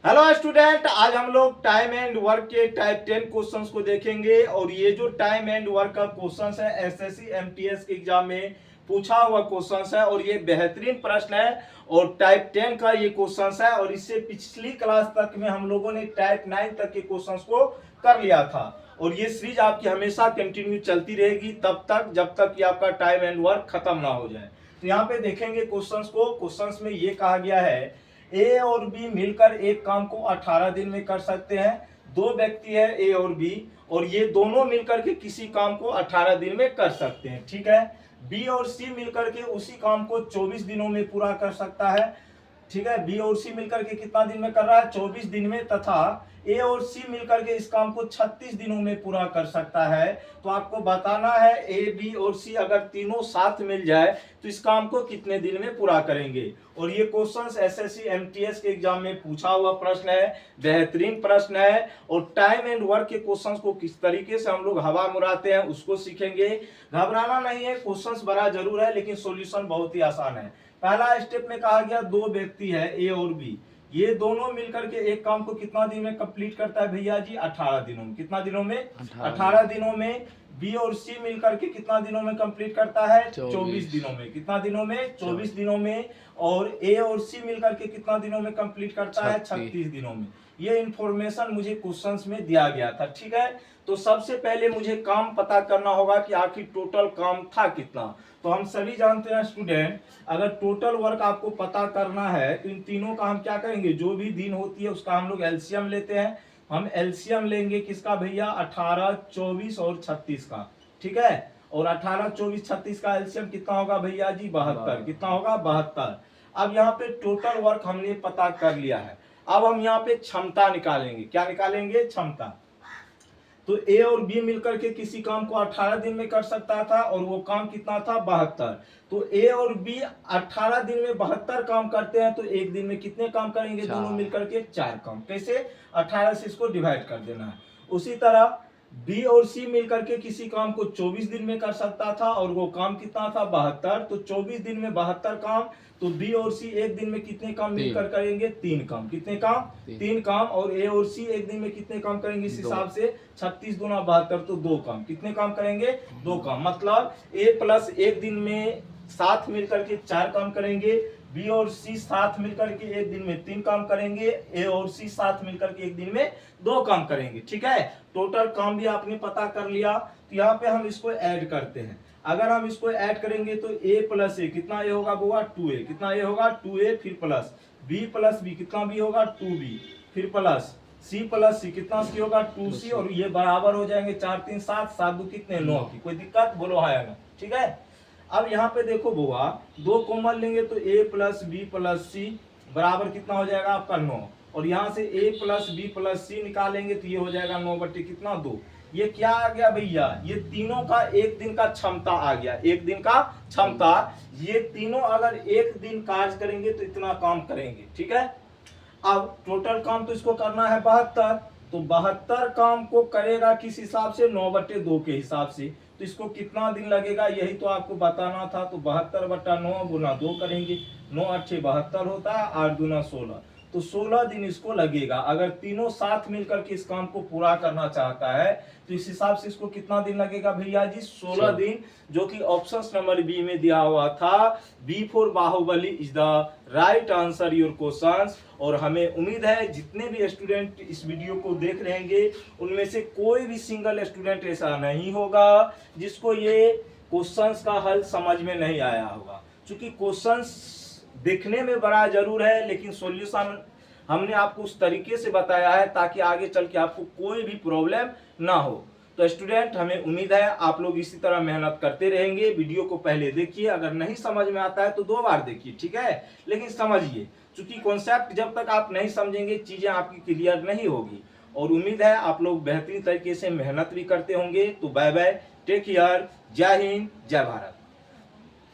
Hello student, आज हम लोग टाइम एंड वर्क के टाइप 10 क्वेश्चंस को देखेंगे। और ये जो टाइम एंड वर्क का क्वेश्चंस है एसएससी एमटीएस के एग्जाम में पूछा हुआ क्वेश्चंस है और ये बेहतरीन प्रश्न है और टाइप 10 का ये क्वेश्चंस है। और इससे पिछली क्लास तक में हम लोगों ने टाइप 9 तक के क्वेश्चंस को कर लिया था और ये सीरीज आपकी हमेशा कंटिन्यू चलती रहेगी तब तक जब तक कि आपका टाइम एंड वर्क खत्म ना हो जाए। तो यहाँ पे देखेंगे क्वेश्चंस को। क्वेश्चंस में ये कहा गया है ए और बी मिलकर एक काम को 18 दिन में कर सकते हैं। दो व्यक्ति है ए और बी और ये दोनों मिलकर के किसी काम को 18 दिन में कर सकते हैं, ठीक है। बी और सी मिलकर के उसी काम को 24 दिनों में पूरा कर सकता है, ठीक है। बी और सी मिलकर के कितना दिन में कर रहा है? 24 दिन में। तथा ए और सी मिलकर के इस काम को 36 दिनों में पूरा कर सकता है। तो आपको बताना है ए बी और सी अगर तीनों साथ मिल जाए तो इस काम को कितने दिन में पूरा करेंगे। और ये क्वेश्चंस एसएससी एमटीएस के एग्जाम में पूछा हुआ प्रश्न है, बेहतरीन प्रश्न है। और टाइम एंड वर्क के क्वेश्चंस को किस तरीके से हम लोग हवा मुराते हैं उसको सीखेंगे। घबराना नहीं है, क्वेश्चंस बड़ा जरूर है लेकिन सॉल्यूशन बहुत ही आसान है। पहला स्टेप में कहा गया दो व्यक्ति है ए और बी, ये दोनों मिलकर के एक काम को कितना दिन में कंप्लीट करता है भैया जी? 18 दिनों में। कितना दिनों में? 18 दिनों में। बी और सी मिलकर के कितना दिनों में कंप्लीट करता है? 24 दिनों में। कितना दिनों में? 24 दिनों में। और ए और सी मिलकर के कितना दिनों में कंप्लीट करता है? 36 दिनों में। ये इंफॉर्मेशन मुझे क्वेश्चंस में दिया गया था, ठीक है। तो सबसे पहले मुझे काम पता करना होगा कि आखिर टोटल काम था कितना। तो हम सभी जानते हैं स्टूडेंट, अगर टोटल वर्क आपको पता करना है तो इन तीनों का हम क्या करेंगे, जो भी दिन होती है उसका हम लोग एलसीएम लेते हैं। हम एलसीएम लेंगे किसका भैया? 18, 24 और 36 का, ठीक है। और 18, 24, 36 का एलसीएम कितना होगा भैया जी? 72। कितना होगा? 72। अब यहाँ पे टोटल वर्क हमने पता कर लिया है। अब हम यहाँ पे क्षमता निकालेंगे। क्या निकालेंगे? क्षमता। तो ए और बी मिलकर के किसी काम को 18 दिन में कर सकता था और वो काम कितना था? 72। तो ए और बी 18 दिन में 72 काम करते हैं तो एक दिन में कितने काम करेंगे दोनों मिलकर के? 4 काम। कैसे? 18 से इसको डिवाइड कर देना है। उसी तरह बी और सी मिलकर के किसी काम को 24 दिन में कर सकता था और वो काम कितना था? 72। तो 24 दिन में 72 काम। तो बी और सी एक दिन में कितने काम मिलकर करेंगे? 3 काम। कितने काम? 3 काम। और ए और सी एक दिन में कितने काम करेंगे इस हिसाब से? 36 दूना 72, तो 2 काम। कितने काम करेंगे? 2 काम। मतलब ए प्लस एक दिन में साथ मिलकर के 4 काम करेंगे। बी और सी साथ मिलकर के एक दिन में 3 काम करेंगे। ए और सी साथ मिलकर के एक दिन में 2 काम करेंगे, ठीक है। टोटल काम भी आपने पता कर लिया। तो यहाँ पे हम इसको ऐड करते हैं। अगर हम इसको ऐड करेंगे तो ए प्लस ए कितना ए होगा बुआ? 2a। कितना ए होगा? 2a। फिर प्लस बी प्लस बी कितना बी होगा? 2b। फिर प्लस सी प्लस सी कितना सी होगा? 2c। और ये बराबर हो जाएंगे 4 3 7 7 2 कितने? 9 की। कोई दिक्कत? बोलो हाँ या ना, ठीक है। अब यहाँ पे देखो बुआ, 2 कॉमन लेंगे तो a प्लस बी प्लस सी बराबर कितना हो जाएगा आपका? 9। और यहाँ से a प्लस बी प्लस सी निकालेंगे तो ये हो जाएगा 9 बटे कितना? 2। ये क्या आ गया भैया? ये तीनों का एक दिन का क्षमता आ गया। एक दिन का क्षमता। ये तीनों अगर एक दिन कार्य करेंगे तो इतना काम करेंगे, ठीक है। अब टोटल काम तो इसको करना है 72। तो 72 काम को करेगा किस हिसाब से? 9/2 के हिसाब से। तो इसको कितना दिन लगेगा यही तो आपको बताना था। तो 72/9 गुना 2 करेंगे। 9 8 72 होता है, 8 दूना 16। तो 16 दिन इसको लगेगा। अगर तीनों साथ मिलकर के इस काम को पूरा करना चाहता है तो इस हिसाब से इसको कितना दिन लगेगा भैया जी? 16 दिन, जो कि ऑप्शन नंबर बी में दिया हुआ था। B for Baahubali is the right answer your questions. और हमें उम्मीद है जितने भी स्टूडेंट इस वीडियो को देख रहे होंगे उनमें से कोई भी सिंगल स्टूडेंट ऐसा नहीं होगा जिसको ये क्वेश्चंस का हल समझ में नहीं आया होगा। क्योंकि क्वेश्चंस देखने में बड़ा जरूर है लेकिन सॉल्यूशन हमने आपको उस तरीके से बताया है ताकि आगे चल के आपको कोई भी प्रॉब्लम ना हो। तो स्टूडेंट, हमें उम्मीद है आप लोग इसी तरह मेहनत करते रहेंगे। वीडियो को पहले देखिए, अगर नहीं समझ में आता है तो 2 बार देखिए, ठीक है। लेकिन समझिए, क्योंकि कॉन्सेप्ट जब तक आप नहीं समझेंगे चीजें आपकी क्लियर नहीं होगी। और उम्मीद है आप लोग बेहतरीन तरीके से मेहनत भी करते होंगे। तो बाय बाय, टेक केयर, जय हिंद, जय भारत।